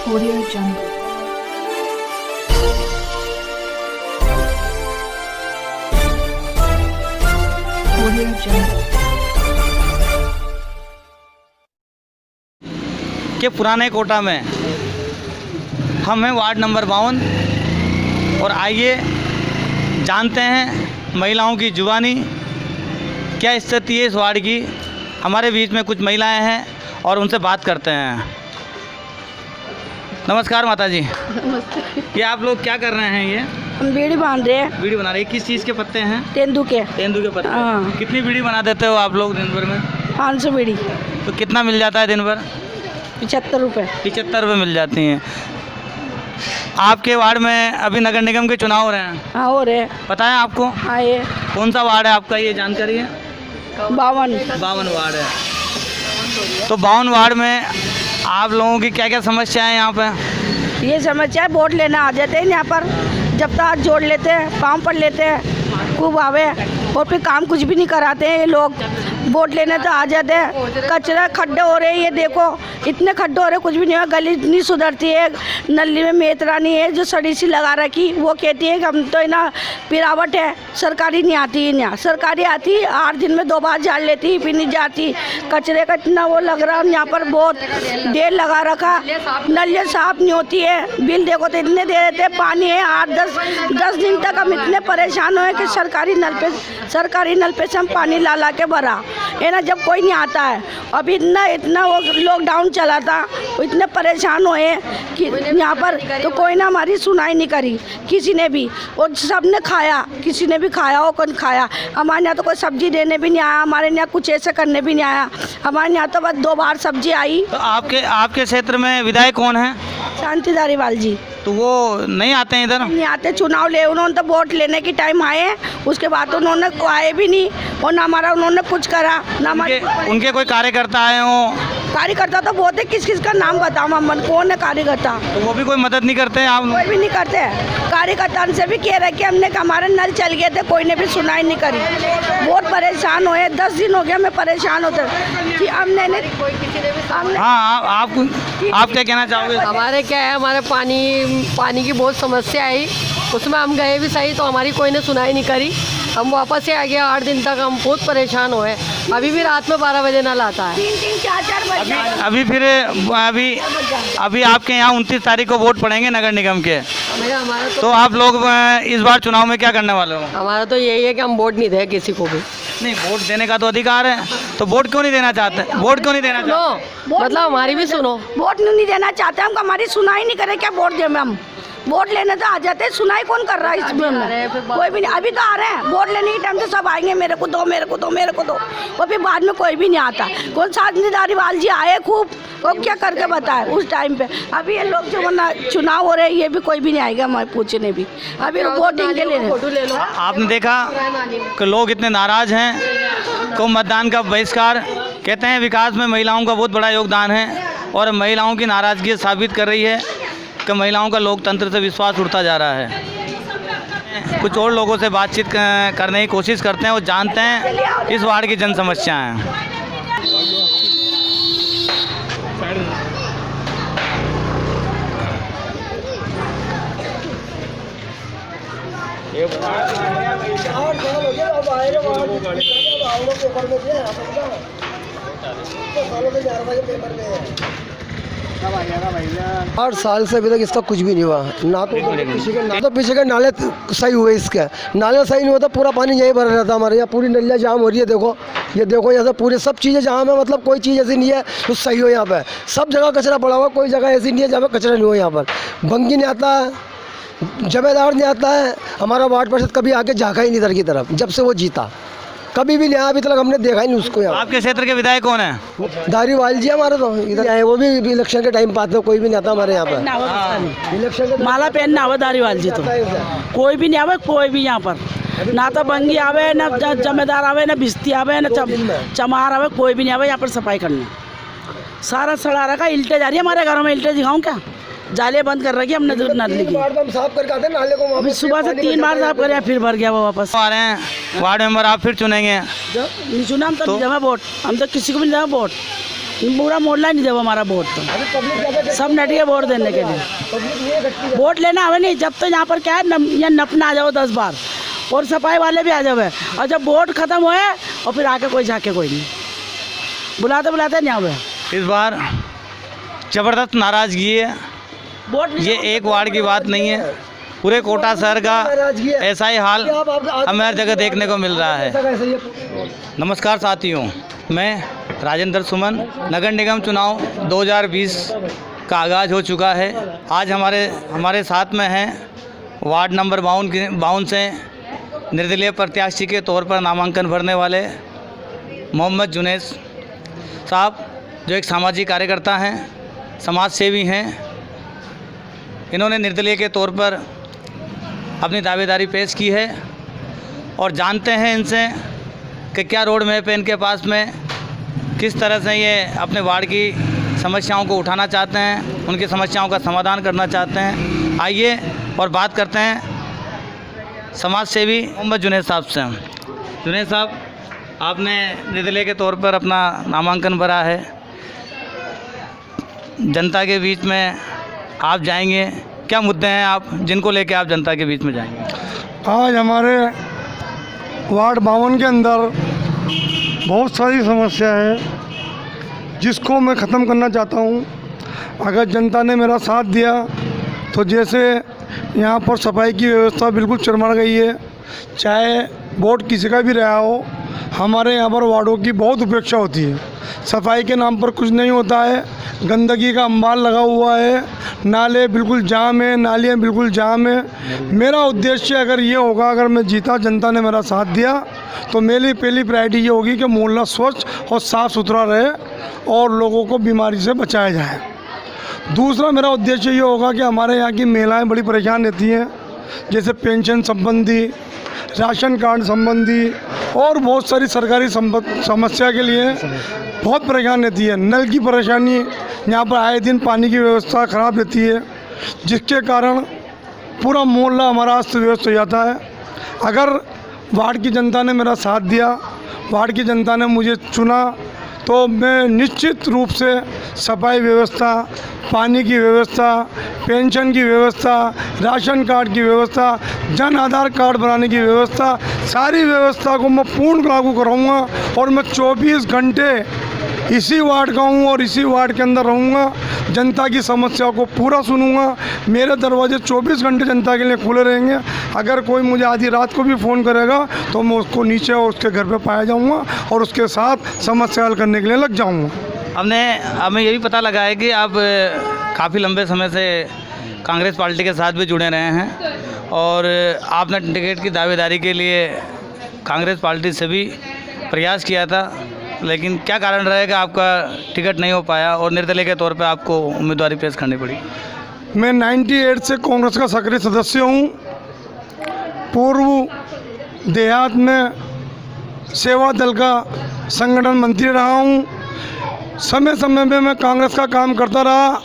Audio Jungle. Audio Jungle. के पुराने कोटा में हम हैं वार्ड नंबर 52 और आइए जानते हैं महिलाओं की जुबानी क्या स्थिति है इस वार्ड की। हमारे बीच में कुछ महिलाएं हैं और उनसे बात करते हैं। नमस्कार माता जी। नमस्ते। ये आप लोग क्या कर रहे हैं? ये हम बीड़ी बांध रहे हैं। बीड़ी बना रहे हैं। किस चीज़ के पत्ते हैं? तेंदू के। तेंदू के पत्ते। हाँ। कितनी बीड़ी बना देते हो आप लोग दिन भर में? 500 बीड़ी। तो कितना मिल जाता है दिन भर? 75 रुपये। 75 रुपये मिल जाती हैं। आपके वार्ड में अभी नगर निगम के चुनाव हो रहे हैं। हाँ हो रहे। पता है आपको? हाँ ये कौन सा वार्ड है आपका, ये जानकारी है? 52 वार्ड है। तो 52 वार्ड में आप लोगों की क्या क्या समस्या है यहाँ पे? ये समस्या है, वोट लेना आ जाते हैं यहाँ पर, जब तक हाथ जोड़ लेते हैं, पाँव पड़ लेते हैं, खूब आवे और फिर काम कुछ भी नहीं कराते हैं ये लोग। वोट लेने तो आ जाते हैं, कचरा खड्डे हो रहे हैं, ये देखो इतने खड्डे हो रहे, कुछ भी नहीं हुआ। गली इतनी सुधरती है, नली में मेतरानी है जो सड़ी सी लगा रखी, वो कहती है कि हम तो ना पिरावट है, सरकारी नहीं आती है यहाँ। सरकारी आती 8 दिन में 2 बार झाड़ लेती, फिर नहीं जाती। कचरे का इतना वो लग रहा है यहाँ पर, बहुत देर लगा रखा, नलियाँ साफ नहीं होती है। बिल देखो तो इतने दे देते, पानी है 8-10 दिन तक हम इतने परेशान हुए कि सरकारी नल पे से हम पानी ला ला के भरा है ना, जब कोई नहीं आता है। अभी इतना वो लॉकडाउन चला था, वो इतने परेशान हुए कि यहाँ पर तो कोई ना हमारी सुनाई नहीं करी किसी ने भी, और सब ने खाया, किसी ने भी खाया हो कौन खाया। हमारे यहाँ तो कोई सब्जी देने भी नहीं आया, हमारे यहाँ कुछ ऐसे करने भी नहीं आया। हमारे यहाँ तो बस 2 बार सब्जी आई। तो आपके क्षेत्र में विधायक कौन है? शांति धारीवाल जी। तो वो नहीं आते हैं इधर? नहीं आते, चुनाव ले उन्होंने तो वोट लेने की टाइम आए, उसके बाद तो उन्होंने आए भी नहीं और ना हमारा उन्होंने कुछ करा ना उनके कोई कार्यकर्ता आए हों? कार्यकर्ता तो बहुत है, किस किस का नाम बताऊँ अमन, कौन है कार्यकर्ता? तो वो भी कोई मदद नहीं करते हैं आप लोग? कोई भी नहीं करते। कार्यकर्ता से भी कह रहे कि हमने हमारे नल चल गए थे, कोई ने भी सुनाई नहीं करी। बहुत परेशान हुए, 10 दिन हो गया मैं परेशान होते कि हमने हाँ, आप क्या कहना चाहोगे? हमारे क्या है, हमारे पानी की बहुत समस्या है, उसमें हम गए भी सही तो हमारी कोई ने सुनाई नहीं करी। हम वापस से आ गए, 8 दिन तक हम बहुत परेशान हुए। अभी भी रात में 12 बजे नल आता है। 3-4 बजे। अभी आपके यहाँ 29 तारीख को वोट पड़ेंगे नगर निगम के। हमारा तो आप लोग इस बार चुनाव में क्या करने वाले हो? हमारा तो यही है कि हम वोट नहीं दें किसी को भी। नहीं, वोट देने का तो अधिकार है, तो वोट क्यों नहीं देना चाहते? वोट क्यों नहीं देना चाहते? मतलब हमारी भी सुनो। वोट नहीं देना चाहते हम, हमारी सुनाई नहीं करे, क्या वोट दें हम? वोट लेने तो आ जाते हैं, सुनाई कौन कर रहा है इसमें? कोई भी नहीं। अभी तो आ रहे हैं वोट लेने के टाइम तो सब आएंगे, मेरे को दो मेरे को दो मेरे को दो, और फिर बाद में कोई भी नहीं आता। कौन शांति धारीवाल जी आए खूब, वो क्या करके बताए उस टाइम पे। अभी ये लोग जो वरना चुनाव हो रहे हैं, ये भी कोई भी नहीं आएगा हमारे पूछने भी, अभी वोटिंग के लिए। फोटो ले लो। आपने देखा कि लोग इतने नाराज हैं को मतदान का बहिष्कार। कहते हैं विकास में महिलाओं का बहुत बड़ा योगदान है और महिलाओं की नाराज़गी साबित कर रही है कि महिलाओं का लोकतंत्र से विश्वास उठता जा रहा है। कुछ और लोगों से बातचीत करने की कोशिश करते हैं और जानते हैं इस वार्ड की जन समस्याएं। आठ साल से अभी तक इसका कुछ भी नहीं हुआ। ना तो पीछे के नाले सही हुए, इसके नाले सही नहीं होता, पूरा पानी यहीं भरा रहता। हमारे यहाँ पूरी नलियाँ जाम हो रही है, देखो ये देखो, यहाँ से पूरे सब चीज़ें जाम है। मतलब कोई चीज़ ऐसी नहीं है तो सही हो। यहाँ पे सब जगह कचरा पड़ा हुआ, कोई जगह ऐसी नहीं है जहाँ पे कचरा नहीं हो। यहाँ पर भंगी नहीं आता है, जमेदार नहीं आता है। हमारा वार्ड पार्षद कभी आके झाँका ही नहीं इधर की तरफ, जब से वो जीता कभी भी नहीं आया, अभी तक हमने देखा ही नहीं उसको। यहाँ आपके क्षेत्र के विधायक कौन है? धारीवाल जी हमारे तो इधर आए, वो भी इलेक्शन के टाइम पाते, कोई भी नहीं आता हमारे यहाँ पर। इलेक्शन माला पहनना आवे धारीवाल जी, तो कोई भी नहीं आवे, कोई भी यहाँ पर ना तो बंगी आवे, ना जमेदार आवे, ना भिस्ती आवे, ना चमार आवे, कोई भी नहीं आवे यहाँ पर सफाई करने। सारा सड़ा रखा, इल्टे जा रही है हमारे घरों में। इल्टे दिखाऊं क्या? जाले बंद कर रखी हमने नाले की। साफ करके आते नाले को, अभी सुबह से 3 बार साफ करे, फिर भर गया वो वापस। आ रहे हैं वार्ड मेंबर, आप फिर चुनेंगे? नहीं चुना हम तो नहीं देवा वोट, हम तो किसी को भी नहीं देवा वोट। पूरा मोहल्ला नहीं देगा हमारा वोट तो, सब नट के वोट देने के लिए। वोट लेना हमें नहीं, जब तो यहाँ पर क्या है यहाँ नपना आ जाओ 10 बार और सफाई वाले भी आ जाओ, और जब वोट खत्म होए और फिर आके कोई झाके कोई नहीं, बुलाते बुलाते नहीं आवे। इस बार ज़बरदस्त नाराज़गी है। वोट ये एक वार्ड की बात नहीं है, पूरे कोटा शहर का ऐसा ही हाल हमें हर जगह देखने को मिल रहा है। नमस्कार साथियों, मैं राजेंद्र सुमन। नगर निगम चुनाव 2020 का आगाज़ हो चुका है। आज हमारे साथ में हैं वार्ड नंबर 52 से निर्दलीय प्रत्याशी के तौर पर नामांकन भरने वाले मोहम्मद जुनैद साहब, जो एक सामाजिक कार्यकर्ता हैं, समाज सेवी हैं। इन्होंने निर्दलीय के तौर पर अपनी दावेदारी पेश की है और जानते हैं इनसे कि क्या रोड मैप है इनके पास में, किस तरह से ये अपने वार्ड की समस्याओं को उठाना चाहते हैं, उनकी समस्याओं का समाधान करना चाहते हैं। आइए और बात करते हैं समाज सेवी मोहम्मद जुनैद साहब से। जुनैद साहब, आपने निर्दलीय के तौर पर अपना नामांकन भरा है, जनता के बीच में आप जाएंगे, क्या मुद्दे हैं आप जिनको लेकर आप जनता के बीच में जाएंगे? आज हमारे वार्ड 52 के अंदर बहुत सारी समस्या है जिसको मैं ख़त्म करना चाहता हूँ। अगर जनता ने मेरा साथ दिया तो जैसे यहाँ पर सफाई की व्यवस्था बिल्कुल चरमरा गई है, चाहे वोट किसी का भी रहा हो, हमारे यहाँ पर वार्डों की बहुत उपेक्षा होती है। सफाई के नाम पर कुछ नहीं होता है, गंदगी का अंबार लगा हुआ है, नाले बिल्कुल जाम है, नालियाँ बिल्कुल जाम है। मेरा उद्देश्य अगर ये होगा, अगर मैं जीता, जनता ने मेरा साथ दिया, तो मेरी पहली प्रायोरिटी ये होगी कि मोहल्ला स्वच्छ और साफ़ सुथरा रहे और लोगों को बीमारी से बचाया जाए। दूसरा मेरा उद्देश्य ये होगा कि हमारे यहाँ की महिलाएं बड़ी परेशान रहती हैं, जैसे पेंशन संबंधी, राशन कार्ड संबंधी और बहुत सारी सरकारी समस्या के लिए बहुत परेशान रहती है। नल की परेशानी, यहाँ पर आए दिन पानी की व्यवस्था ख़राब रहती है, जिसके कारण पूरा मोहल्ला हमारा अस्त व्यस्त हो जाता है। अगर वार्ड की जनता ने मेरा साथ दिया, वार्ड की जनता ने मुझे चुना, तो मैं निश्चित रूप से सफाई व्यवस्था, पानी की व्यवस्था, पेंशन की व्यवस्था, राशन कार्ड की व्यवस्था, जन आधार कार्ड बनाने की व्यवस्था, सारी व्यवस्था को मैं पूर्ण लागू कराऊंगा और मैं 24 घंटे इसी वार्ड का हूँ और इसी वार्ड के अंदर रहूँगा। जनता की समस्या को पूरा सुनूंगा। मेरे दरवाजे 24 घंटे जनता के लिए खुले रहेंगे। अगर कोई मुझे आधी रात को भी फ़ोन करेगा तो मैं उसको नीचे और उसके घर पे पाया जाऊँगा और उसके साथ समस्या हल करने के लिए लग जाऊँगा। हमें ये भी पता लगा है कि आप काफ़ी लंबे समय से कांग्रेस पार्टी के साथ भी जुड़े रहे हैं और आपने टिकट की दावेदारी के लिए कांग्रेस पार्टी से भी प्रयास किया था, लेकिन क्या कारण रहेगा आपका टिकट नहीं हो पाया और निर्दलीय के तौर पे आपको उम्मीदवारी पेश करनी पड़ी? मैं 98 से कांग्रेस का सक्रिय सदस्य हूँ। पूर्व देहात में सेवा दल का संगठन मंत्री रहा हूँ। समय समय में मैं कांग्रेस का काम करता रहा।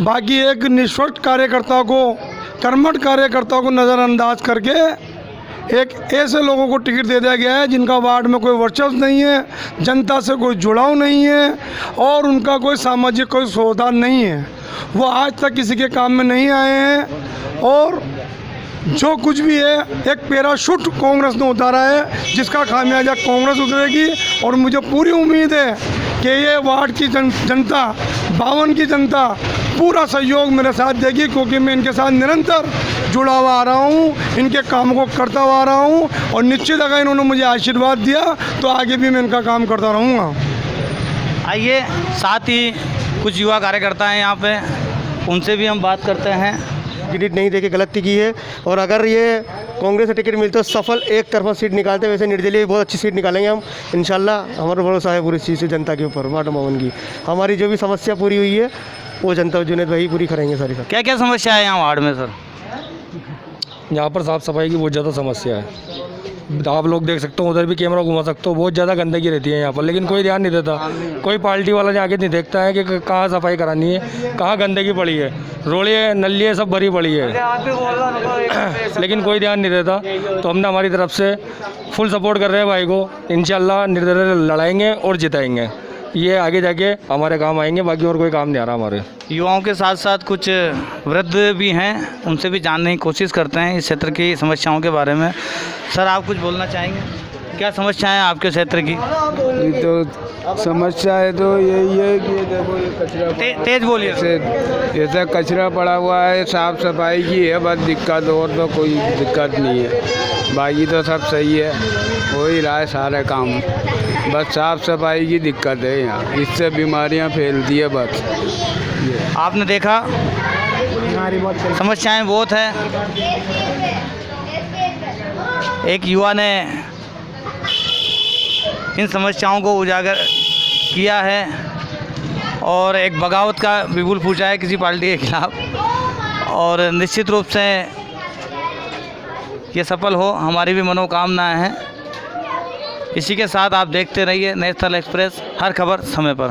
बाकी एक निष्पक्ष कार्यकर्ता को, कर्मठ कार्यकर्ता को नज़रअंदाज करके एक ऐसे लोगों को टिकट दे दिया गया है जिनका वार्ड में कोई वर्चस्व नहीं है, जनता से कोई जुड़ाव नहीं है और उनका कोई सामाजिक कोई सौदा नहीं है। वो आज तक किसी के काम में नहीं आए हैं और जो कुछ भी है एक पैराशूट कांग्रेस ने उतारा है, जिसका खामियाजा कांग्रेस उतरेगी। और मुझे पूरी उम्मीद है कि ये वार्ड की जनता, 52 की जनता पूरा सहयोग मेरे साथ देगी, क्योंकि मैं इनके साथ निरंतर जुड़ा हुआ आ रहा हूँ, इनके काम को करता हुआ आ रहा हूँ और निश्चित अगर इन्होंने मुझे आशीर्वाद दिया तो आगे भी मैं इनका काम करता रहूँगा। आइए, साथ ही कुछ युवा कार्यकर्ता हैं यहाँ पे, उनसे भी हम बात करते हैं। टिकट नहीं देके गलती की है और अगर ये कांग्रेस से टिकट मिलता है सफल एक तरफा सीट निकालते, वैसे निर्दलीय बहुत अच्छी सीट निकालेंगे हम इंशाल्लाह। हमारा भरोसा है पूरी चीज़ से जनता के ऊपर। वार्ड 52 की हमारी जो भी समस्या पूरी हुई है वो जनता जुनैद भाई पूरी करेंगे सारी। सर क्या क्या समस्या है यहाँ वार्ड में? सर यहाँ पर साफ़ सफाई की बहुत ज़्यादा समस्या है। आप लोग देख सकते हो, उधर भी कैमरा घुमा सकते हो, बहुत ज़्यादा गंदगी रहती है यहाँ पर, लेकिन कोई ध्यान नहीं देता। कोई पार्टी वाला जाके नहीं देखता है कि कहाँ सफाई करानी है, कहाँ गंदगी पड़ी है, रोड़े नलियाँ सब भरी पड़ी है, लेकिन कोई ध्यान नहीं देता। तो हमने हमारी तरफ से फुल सपोर्ट कर रहे हैं भाई को, इंशाल्लाह निर्दलीय लड़ाएंगे और जिताएंगे। ये आगे जाके हमारे काम आएंगे, बाकी और कोई काम नहीं आ रहा हमारे। युवाओं के साथ साथ कुछ वृद्ध भी हैं, उनसे भी जानने की कोशिश करते हैं इस क्षेत्र की समस्याओं के बारे में। सर, आप कुछ बोलना चाहेंगे? क्या समस्या है आपके क्षेत्र की? तो समस्या है तो यही है कि देखो ये कचरा तेज बोलिए। ऐसा कचरा पड़ा हुआ है, साफ सफाई की है बस दिक्कत, और तो कोई दिक्कत नहीं है। बाकी तो सब सही है, हो ही रहा है सारे काम, बस साफ सफाई की दिक्कत है यहाँ, इससे बीमारियाँ फैलती है बस। आपने देखा समस्याएं बहुत है। एक युवा ने इन समस्याओं को उजागर किया है और एक बगावत का बिगुल पूछा है किसी पार्टी के खिलाफ, और निश्चित रूप से ये सफल हो, हमारी भी मनोकामनाएं हैं। इसी के साथ आप देखते रहिए नेशनल एक्सप्रेस, हर खबर समय पर।